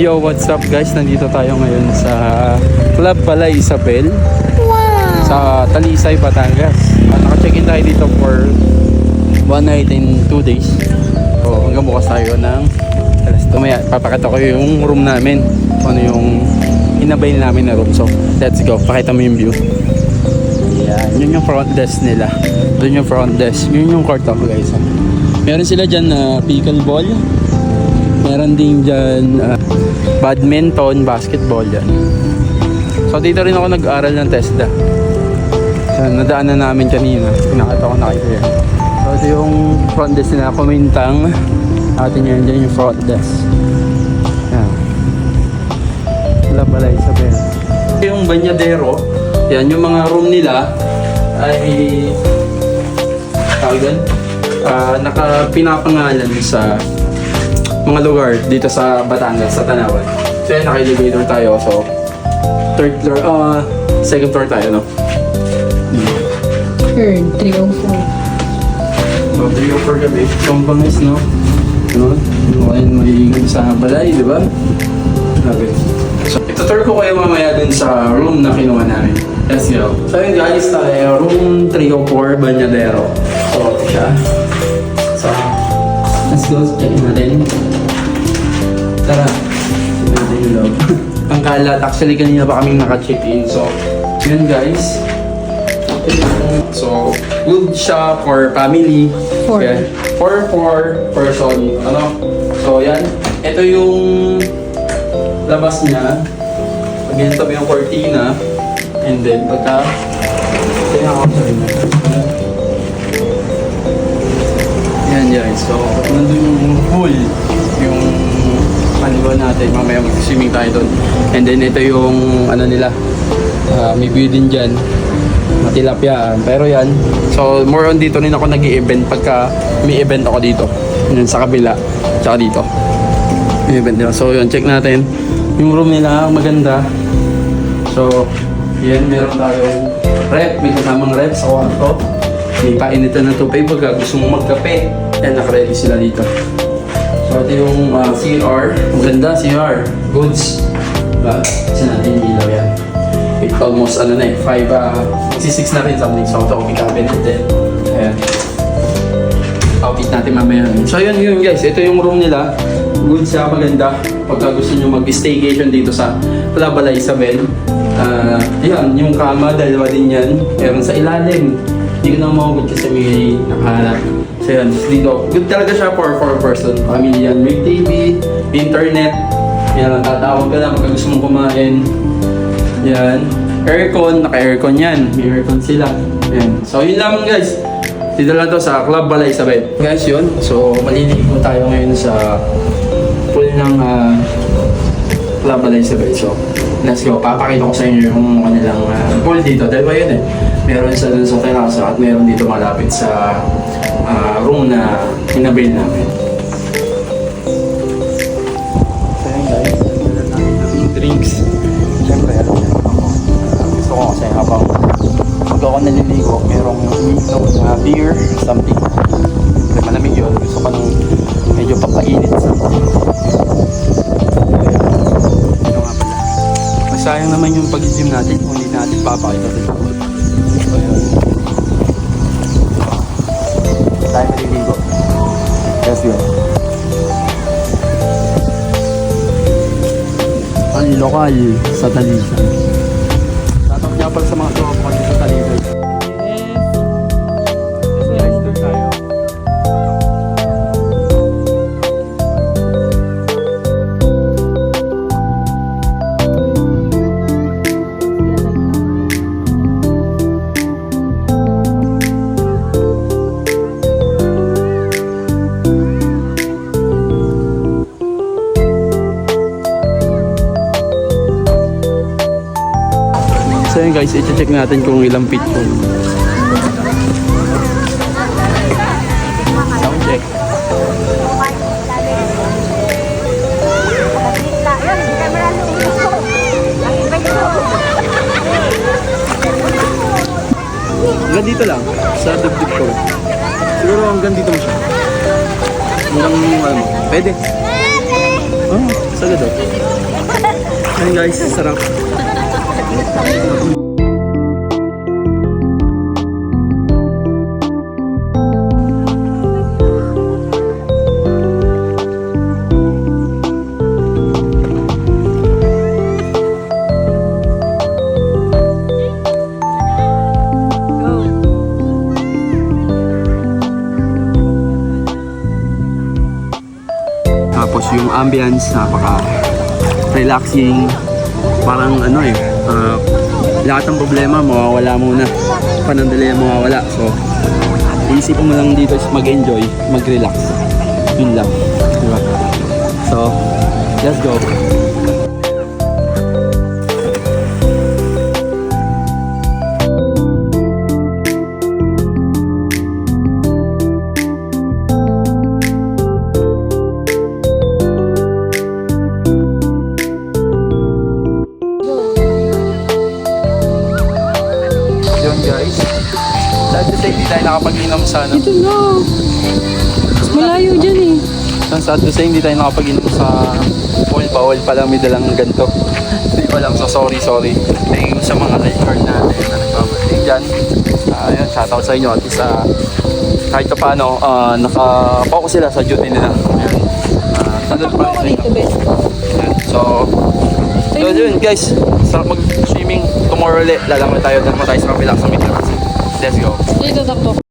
Yo, what's up guys? Nandito tayo ngayon sa Club Balay Isabel sa Talisay, Batangas. Naka-check-in tayo dito for 1 night and 2 days. So hanggang bukas tayo ng alas 2. Maya papakita ko yung room namin, ano yung inabail namin na room. So let's go, pakita mo yung view. Yan, yun yung front desk nila. Doon yung front desk, yun yung court ako guys. Meron sila dyan na pickleball. Meron din dyan badminton, basketball yan. So dito rin ako nag-aral ng TESDA. So, nadaanan namin kanina. Pinakita ko na kayo yan. So ito yung front desk nila. Kumintang natin yan dyan yung front desk. Yan. Wala pala Isabel. Yung banyadero, yan yung mga room nila ay nakapinapangalan sa mga lugar dito sa Batangas, sa Tanawan. So yan, naka-elevator tayo. So, third floor, second floor tayo, no? Third, 304. So, 304 kami. Kompangis, no? No? Yung may sa balay, di ba? Okay. So, itutur ko kayo mamaya dun sa room na kinuha namin. Let's go. So yun guys, tayo, room 304, Banyadero. So, ito siya. So, let's go, check natin. Tara, check natin yung loob. Pangkalat, actually kanina pa kaming naka-check-in. So, yun guys. So, good siya for family. Four. Yan. For 4 person. Ano? So, yan. Ito yung labas niya. Pag ganito yung cortina. And then, pagka... Ito ako sa rin. Yan guys. So, nandun yung pool. Yung paliwan natin. Mamaya mag-swimming tayo doon. And then, ito yung ano nila. May view din dyan. Matilapyaan. Pero yan. So, more on dito rin ako nag-i-event pagka may event ako dito. Yan sa kabila. Tsaka dito. May event nila. So, yun. Check natin. Yung room nila, maganda. So, yan. Meron tayong rep. May kasamang rep sa kwarto. May painitan ng tubig. Pagka gusto mong magkape, yan. Nakaready sila dito. So, ito yung CR. Maganda, CR. Goods. Diba? Kasi natin yung ilaw yan. It almost ano na eh, 5, 6 na rin something. So ito, may cabinet din. Ayan. Outfit natin mamaya. So yun guys, ito yung room nila. Good siya, maganda. Pagka gusto nyo mag-staycation dito sa Club Balay Isabel. Yan, yung kama, dalawa din yan. Meron sa ilalim. Hindi ko na mahugot kasi may nakaharap. So yan, dito. Good talaga siya for 4 person. Family yan. May TV, internet. Yan, tatawag ka na pagka gusto mong kumain. Yan. Aircon. Naka-aircon yan. May aircon sila. Yan. So, yun lamang guys. Dito lang to sa Club Balay Isabel. Guys, yun. So, maliligo tayo ngayon sa pool ng Club Balay Isabel. So, let's go. Papakita ko sa inyo yung kanilang pool dito. Dahil ba yun eh. Meron isa dun sa terasa at meron dito malapit sa room na inabail namin. So, yun guys. Meron namin drinks. Siyempre, alam niyo gusto ko kasi habang pag ako naliligo, merong iniinom na beer, something. Siyempre, malamig yun. Gusto ko nang medyo papainit sa ito nga pala. Masayang naman yung pag-gym natin kung hindi natin papakita dito. So, yun. Tayo maliligo. Let's go. Ang lokal sa Talisay. Tatawag niya pala sa mga tropa ko sa Talisay. Yes. Nice tayo. So yun guys, i-check natin kung ilang feet po. Sound check. Hanggang dito lang, sa dibdib ko. Siguro hanggang dito mo siya. Hanggang ano, pwede. Oh, sagad oh. Ayun guys, sarap. Tapos yung ambience, napaka-relaxing. Parang ano lahat ng problema mawawala muna. Panandali mawawala. So, iisipin mo lang dito is mag-enjoy, mag-relax. Yun lang. Diba? So, let's go. Yun guys. Dahil sa hindi tayo nakapag-inom sa ano. Ito na. Mas malayo dyan eh. Sad to say, hindi tayo nakapag-inom sa pool. Bawal pala may dalang ganito. Hindi ko alam. So sorry. Thank you sa mga lifeguard natin na nagpapatid dyan. Ayun, shoutout sa inyo. At least kahit pa paano, naka-focus sila sa duty nila. Ayun. Salute pa rin sa inyo. Ayun. So yun guys. Sarap mag-swimming. Tomorrow ulit. Lalangoy tayo. Dalawa tayo sa kapila sa Midlands. Let's go. Dito takbo.